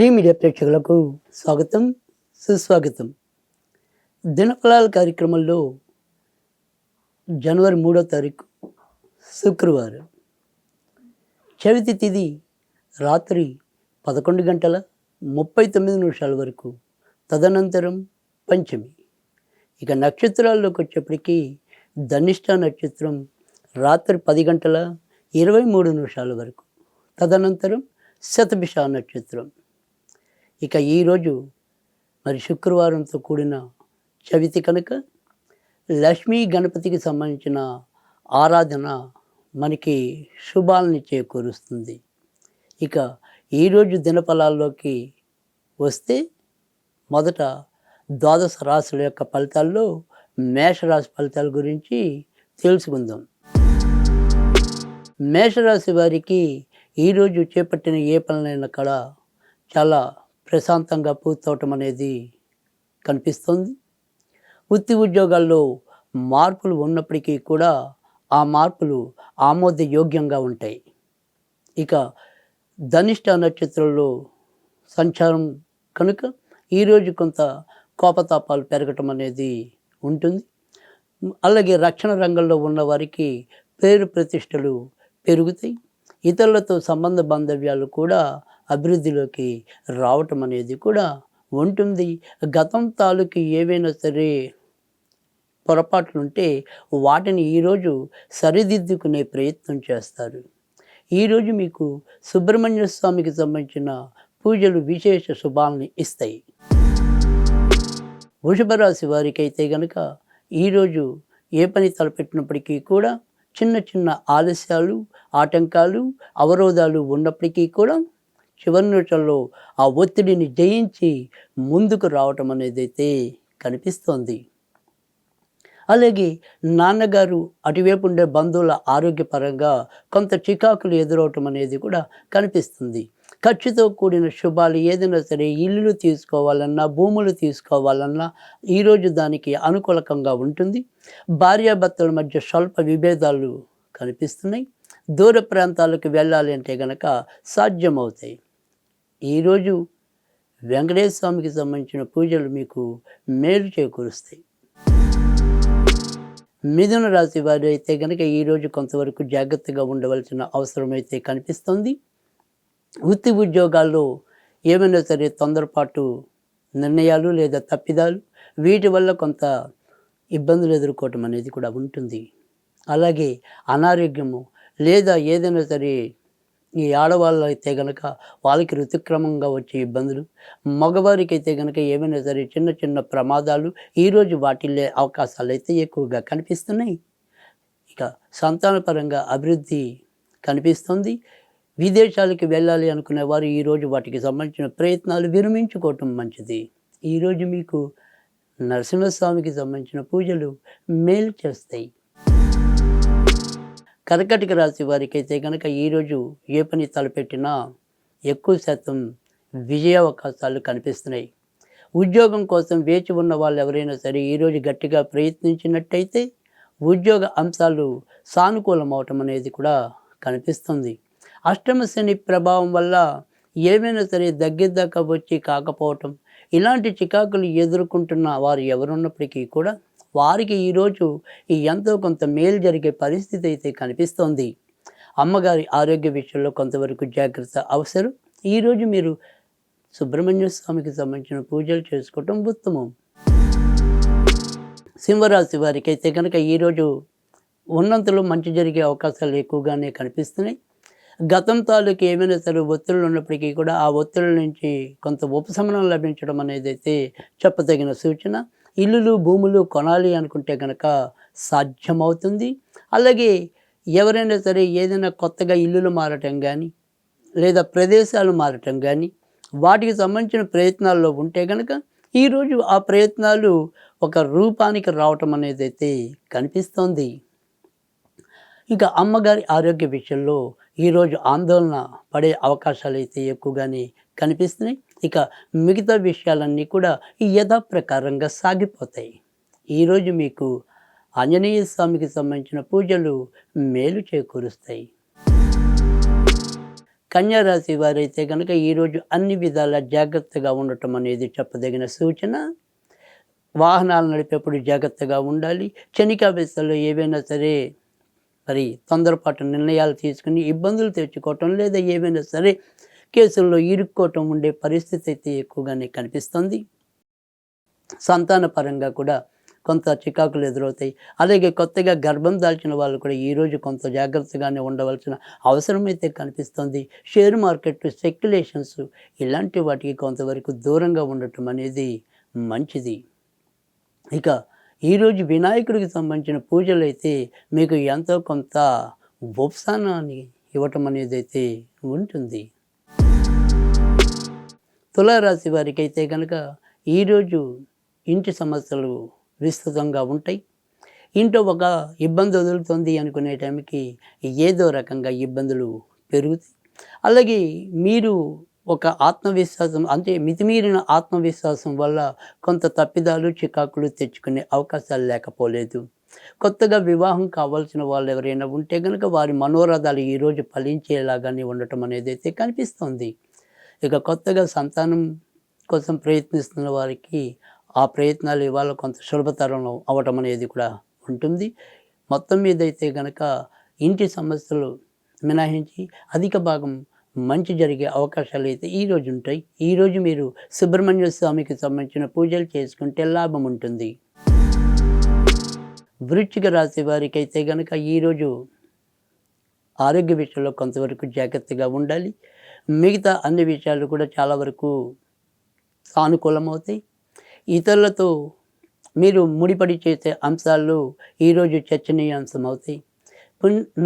Tea media ప్రేక్షకులకు స్వాగతం, సుస్వాగతం. దినఫలాల కార్యక్రమంలో జనవరి 3వ తారీఖు శుక్రవారం, చవితి తిథి రాత్రి 11:39 వరకు, తదనంతరం పంచమి. ఇక నక్షత్రాల్లోకి వచ్చేప్పటికీ ధనిష్ట నక్షత్రం రాత్రి 10:23 వరకు, తదనంతరం శతభిష నక్షత్రం. ఇక ఈరోజు మరి శుక్రవారంతో కూడిన చవితి కనుక లక్ష్మీ గణపతికి సంబంధించిన ఆరాధన మనకి శుభాలని చేకూరుస్తుంది. ఇక ఈరోజు దినఫలాల్లోకి వస్తే మొదట ద్వాదశ రాశుల యొక్క ఫలితాల్లో మేషరాశి ఫలితాల గురించి తెలుసుకుందాం. మేషరాశి వారికి ఈరోజు చేపట్టిన ఏ పనులైనా కూడా చాలా ప్రశాంతంగా పూర్తవటం అనేది కనిపిస్తుంది. వృత్తి ఉద్యోగాల్లో మార్పులు ఉన్నప్పటికీ కూడా ఆ మార్పులు ఆమోదయోగ్యంగా ఉంటాయి. ఇక ధనిష్ట నక్షత్రంలో సంచారం కనుక ఈరోజు కొంత కోపతాపాలు పెరగటం అనేది ఉంటుంది. అలాగే రక్షణ రంగంలో ఉన్న వారికి పేరు ప్రతిష్టలు పెరుగుతాయి. ఇతరులతో సంబంధ బాంధవ్యాలు కూడా అభివృద్ధిలోకి రావటం అనేది కూడా ఉంటుంది. గతం తాలూకు ఏవైనా సరే పొరపాట్లుంటే వాటిని ఈరోజు సరిదిద్దుకునే ప్రయత్నం చేస్తారు. ఈరోజు మీకు సుబ్రహ్మణ్య స్వామికి సంబంధించిన పూజలు విశేష శుభాలని ఇస్తాయి. వృషభ రాశి వారికి అయితే గనక ఈరోజు ఏ పని తలపెట్టినప్పటికీ కూడా చిన్న చిన్న ఆలస్యాలు, ఆటంకాలు, అవరోధాలు ఉన్నప్పటికీ కూడా చివరి నిమిషంలో ఆ ఒత్తిడిని జయించి ముందుకు రావటం అనేది అయితే కనిపిస్తోంది. అలాగే నాన్నగారు అటువైపు ఉండే బంధువుల ఆరోగ్యపరంగా కొంత చికాకులు ఎదురవటం అనేది కూడా కనిపిస్తుంది. ఖర్చుతో కూడిన శుభాలు ఏదైనా సరే ఇల్లులు తీసుకోవాలన్నా, భూములు తీసుకోవాలన్నా ఈరోజు దానికి అనుకూలకంగా ఉంటుంది. భార్యాభర్తల మధ్య స్వల్ప విభేదాలు కనిపిస్తున్నాయి. దూర ప్రాంతాలకు వెళ్ళాలి అంటే గనక సాధ్యమవుతాయి. ఈరోజు వెంకటేశ్వర స్వామికి సంబంధించిన పూజలు మీకు మేలు చేకూరుస్తాయి. మిథున రాశి వారు అయితే కనుక ఈరోజు కొంతవరకు జాగ్రత్తగా ఉండవలసిన అవసరం అయితే కనిపిస్తుంది. వృత్తి ఉద్యోగాల్లో ఏమైనా సరే తొందరపాటు నిర్ణయాలు లేదా తప్పిదాలు, వీటి వల్ల కొంత ఇబ్బందులు ఎదుర్కోవటం అనేది కూడా ఉంటుంది. అలాగే అనారోగ్యము లేదా ఏదైనా సరే ఈ ఆడవాళ్ళు అయితే కనుక వాళ్ళకి ఋతుక్రమంగా వచ్చే ఇబ్బందులు, మగవారికి అయితే కనుక ఏమైనా సరే చిన్న చిన్న ప్రమాదాలు ఈరోజు వాటిల్లే అవకాశాలు అయితే ఎక్కువగా కనిపిస్తున్నాయి. ఇక సంతానపరంగా అభివృద్ధి కనిపిస్తుంది. విదేశాలకు వెళ్ళాలి అనుకునే వారు ఈరోజు వాటికి సంబంధించిన ప్రయత్నాలు విరమించుకోవటం మంచిది. ఈరోజు మీకు నరసింహస్వామికి సంబంధించిన పూజలు మేలు చేస్తాయి. కర్కాటక రాశి వారికి అయితే కనుక ఈరోజు ఏ పని తలపెట్టినా ఎక్కువ శాతం విజయ అవకాశాలు కనిపిస్తున్నాయి. ఉద్యోగం కోసం వేచి ఉన్న వాళ్ళు ఎవరైనా సరే ఈరోజు గట్టిగా ప్రయత్నించినట్టయితే ఉద్యోగ అంశాలు సానుకూలం అవటం అనేది కూడా కనిపిస్తుంది. అష్టమ శని ప్రభావం వల్ల ఏమైనా సరే దగ్గర దాకా వచ్చి కాకపోవటం, ఇలాంటి చికాకులు ఎదుర్కొంటున్న వారు ఎవరున్నప్పటికీ కూడా వారికి ఈరోజు ఎంతో కొంత మేలు జరిగే పరిస్థితి అయితే కనిపిస్తోంది. అమ్మగారి ఆరోగ్య విషయంలో కొంతవరకు జాగ్రత్త అవసరం. ఈరోజు మీరు సుబ్రహ్మణ్య స్వామికి సంబంధించిన పూజలు చేసుకోవటం ఉత్తమం. సింహరాశి వారికి అయితే కనుక ఈరోజు ఉన్నంతలో మంచి జరిగే అవకాశాలు ఎక్కువగానే కనిపిస్తున్నాయి. గతం తాలూకు ఏమైనా సరే ఒత్తిళ్ళు ఉన్నప్పటికీ కూడా ఆ ఒత్తిళ్ళ నుంచి కొంత ఉపశమనం లభించడం అనేది అయితే చెప్పదగిన సూచన. ఇల్లులు, భూములు కొనాలి అనుకుంటే కనుక సాధ్యమవుతుంది. అలాగే ఎవరైనా సరే ఏదైనా కొత్తగా ఇల్లులు మారటం కానీ లేదా ప్రదేశాలు మారటం కానీ వాటికి సంబంధించిన ప్రయత్నాల్లో ఉంటే కనుక ఈరోజు ఆ ప్రయత్నాలు ఒక రూపానికి రావటం అనేది అయితే కనిపిస్తోంది. ఇంకా అమ్మగారి ఆరోగ్య విషయంలో ఈరోజు ఆందోళన పడే అవకాశాలు అయితే ఎక్కువగానే కనిపిస్తున్నాయి. ఇక మిగతా విషయాలన్నీ కూడా యథాప్రకారంగా సాగిపోతాయి. ఈరోజు మీకు ఆంజనేయ స్వామికి సంబంధించిన పూజలు మేలు చేకూరుస్తాయి. కన్యా రాశి వారైతే కనుక ఈరోజు అన్ని విధాల జాగ్రత్తగా ఉండటం అనేది చెప్పదగిన సూచన. వాహనాలు నడిపేప్పుడు జాగ్రత్తగా ఉండాలి. క్షణికావేశాల్లో ఏవైనా సరే మరి తొందరపాటు నిర్ణయాలు తీసుకుని ఇబ్బందులు తెచ్చుకోవటం లేదా ఏవైనా సరే కేసుల్లో ఇరుక్కోవటం ఉండే పరిస్థితి అయితే ఎక్కువగానే కనిపిస్తుంది. సంతాన పరంగా కూడా కొంత చికాకులు ఎదురవుతాయి. అలాగే కొత్తగా గర్భం దాల్చిన వాళ్ళు కూడా ఈరోజు కొంత జాగ్రత్తగానే ఉండవలసిన అవసరం అయితే కనిపిస్తుంది. షేర్ మార్కెట్ స్పెక్యులేషన్స్ ఇలాంటి వాటికి కొంతవరకు దూరంగా ఉండటం అనేది మంచిది. ఇక ఈరోజు వినాయకుడికి సంబంధించిన పూజలు అయితే మీకు ఎంతో కొంత ఉపశమనాన్ని ఇవ్వటం అనేది అయితే ఉంటుంది. తులారాశి వారికి అయితే కనుక ఈరోజు ఇంటి సమస్యలు విస్తృతంగా ఉంటాయి. ఇంట్లో ఒక ఇబ్బంది వదులుతుంది అనుకునే టైంకి ఏదో రకంగా ఇబ్బందులు పెరుగుతాయి. అలాగే మీరు ఒక ఆత్మవిశ్వాసం అంటే మితిమీరిన ఆత్మవిశ్వాసం వల్ల కొంత తప్పిదాలు చికాకులు తెచ్చుకునే అవకాశాలు లేకపోలేదు. కొత్తగా వివాహం కావాల్సిన వాళ్ళు ఎవరైనా ఉంటే కనుక వారి మనోరథాలు ఈరోజు ఫలించేలాగానే ఉండటం అనేది అయితే కనిపిస్తుంది. ఇక కొత్తగా సంతానం కోసం ప్రయత్నిస్తున్న వారికి ఆ ప్రయత్నాలు ఇవాళ కొంత సులభతరం అవ్వటం అనేది కూడా ఉంటుంది. మొత్తం మీద అయితే కనుక ఇంటి సమస్యలు మినహాయించి అధిక భాగం మంచి జరిగే అవకాశాలు అయితే ఈరోజు ఉంటాయి. ఈరోజు మీరు సుబ్రహ్మణ్య స్వామికి సంబంధించిన పూజలు చేసుకుంటే లాభం ఉంటుంది. వృశ్చిక రాశి వారికి అయితే కనుక ఈరోజు ఆరోగ్య విషయంలో కొంతవరకు జాగ్రత్తగా ఉండాలి. మిగతా అన్ని విషయాలు కూడా చాలా వరకు సానుకూలమవుతాయి. ఇతరులతో మీరు ముడిపడి చేసే అంశాలు ఈరోజు చర్చనీయాంశం అవుతాయి.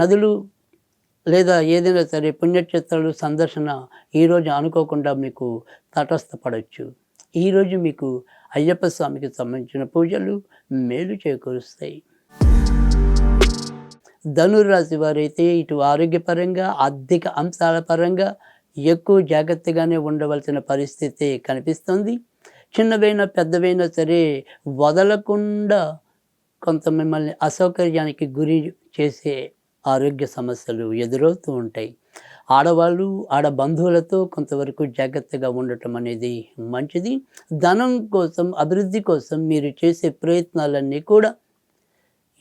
నదులు లేదా ఏదైనా సరే పుణ్యక్షేత్రాలు సందర్శన ఈరోజు అనుకోకుండా మీకు తటస్థపడవచ్చు. ఈరోజు మీకు అయ్యప్ప స్వామికి సంబంధించిన పూజలు మేలు చేకూరుస్తాయి. ధనుర్రాశి వారైతే ఇటు ఆరోగ్యపరంగా ఆర్థిక అంశాల పరంగా ఎక్కువ జాగ్రత్తగానే ఉండవలసిన పరిస్థితి కనిపిస్తుంది. చిన్నవైనా పెద్దవైనా సరే వదలకుండా కొంత మిమ్మల్ని అసౌకర్యానికి గురి చేసే ఆరోగ్య సమస్యలు ఎదురవుతూ ఉంటాయి. ఆడవాళ్ళు బంధువులతో కొంతవరకు జాగ్రత్తగా ఉండటం అనేది మంచిది. ధనం కోసం అభివృద్ధి కోసం మీరు చేసే ప్రయత్నాలన్నీ కూడా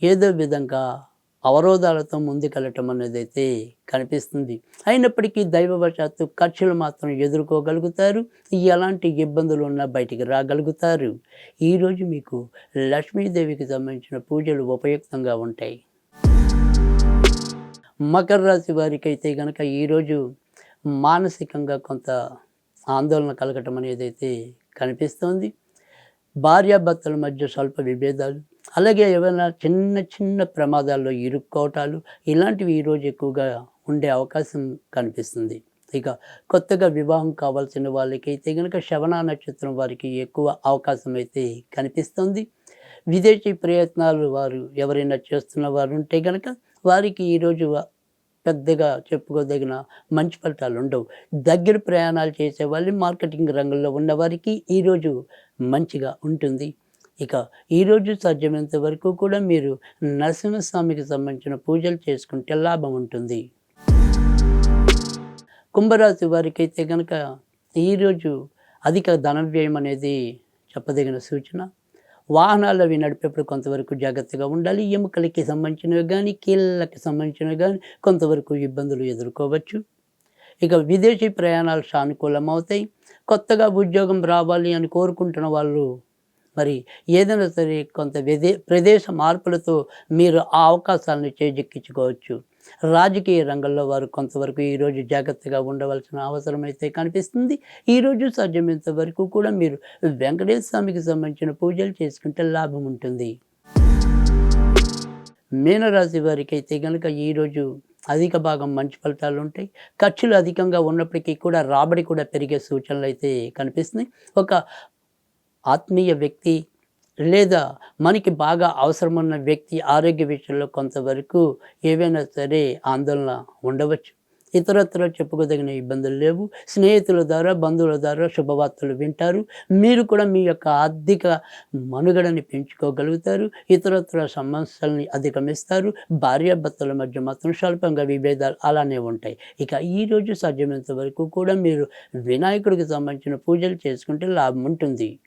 ఏదో విధంగా అవరోధాలతో ముందుకెళ్ళటం అనేది అయితే కనిపిస్తుంది. అయినప్పటికీ దైవవశాత్తు ఖర్చులు మాత్రం ఎదుర్కోగలుగుతారు. ఎలాంటి ఇబ్బందులు ఉన్నా బయటికి రాగలుగుతారు. ఈరోజు మీకు లక్ష్మీదేవికి సంబంధించిన పూజలు ఉపయుక్తంగా ఉంటాయి. మకర రాశి వారికి అయితే కనుక ఈరోజు మానసికంగా కొంత ఆందోళన కలగటం అనేది అయితే కనిపిస్తుంది. భార్యాభర్తల మధ్య స్వల్ప విభేదాలు, అలాగే ఏమైనా చిన్న చిన్న ప్రమాదాల్లో ఇరుక్కోవటాలు ఇలాంటివి ఈరోజు ఎక్కువగా ఉండే అవకాశం కనిపిస్తుంది. ఇక కొత్తగా వివాహం కావాల్సిన వాళ్ళకైతే కనుక శ్రవణ నక్షత్రం వారికి ఎక్కువ అవకాశం అయితే కనిపిస్తుంది. విదేశీ ప్రయత్నాలు వారు ఎవరైనా చేస్తున్న వారు ఉంటే కనుక వారికి ఈరోజు పెద్దగా చెప్పుకోదగిన మంచి ఫలితాలు ఉండవు. దగ్గర ప్రయాణాలు చేసే వాళ్ళు మార్కెటింగ్ రంగంలో ఉన్నవారికి ఈరోజు మంచిగా ఉంటుంది. ఇక ఈరోజు సాధ్యమైనంత వరకు కూడా మీరు నరసింహస్వామికి సంబంధించిన పూజలు చేసుకుంటే లాభం ఉంటుంది. కుంభరాశి వారికి అయితే కనుక ఈరోజు అధిక ధన వ్యయం అనేది చెప్పదగిన సూచన. వాహనాలు అవి నడిపేప్పుడు కొంతవరకు జాగ్రత్తగా ఉండాలి. ఎముకలకి సంబంధించినవి కానీ కీళ్ళకి సంబంధించినవి కానీ కొంతవరకు ఇబ్బందులు ఎదుర్కోవచ్చు. ఇక విదేశీ ప్రయాణాలు సానుకూలం అవుతాయి. కొత్తగా ఉద్యోగం రావాలి అని కోరుకుంటున్న వాళ్ళు మరి ఏదైనా సరే కొంత ప్రదేశ మార్పులతో మీరు ఆ అవకాశాలను చేజిక్కించుకోవచ్చు. రాజకీయ రంగంలో వారు కొంతవరకు ఈరోజు జాగ్రత్తగా ఉండవలసిన అవసరం అయితే కనిపిస్తుంది. ఈరోజు సాధ్యమైనంత వరకు కూడా మీరు వెంకటేశ్వర స్వామికి సంబంధించిన పూజలు చేసుకుంటే లాభం ఉంటుంది. మీనరాశి వారికి అయితే కనుక ఈరోజు అధిక భాగం మంచి ఫలితాలు ఉంటాయి. ఖర్చులు అధికంగా ఉన్నప్పటికీ కూడా రాబడి కూడా పెరిగే సూచనలు అయితే కనిపిస్తున్నాయి. ఒక ఆత్మీయ వ్యక్తి లేదా మనకి బాగా అవసరమున్న వ్యక్తి ఆరోగ్య విషయంలో కొంతవరకు ఏవైనా సరే ఆందోళన ఉండవచ్చు. ఇతరత్ర చెప్పుకోదగిన ఇబ్బందులు లేవు. స్నేహితుల ద్వారా, బంధువుల ద్వారా శుభవార్తలు వింటారు. మీరు కూడా మీ యొక్క ఆర్థిక మనుగడని పెంచుకోగలుగుతారు. ఇతరత్ర సమస్యల్ని అధిగమిస్తారు. భార్యాభర్తల మధ్య మాత్రం స్వల్పంగా విభేదాలు అలానే ఉంటాయి. ఇక ఈరోజు సాధ్యమైనంత వరకు కూడా మీరు వినాయకుడికి సంబంధించిన పూజలు చేసుకుంటే లాభం ఉంటుంది.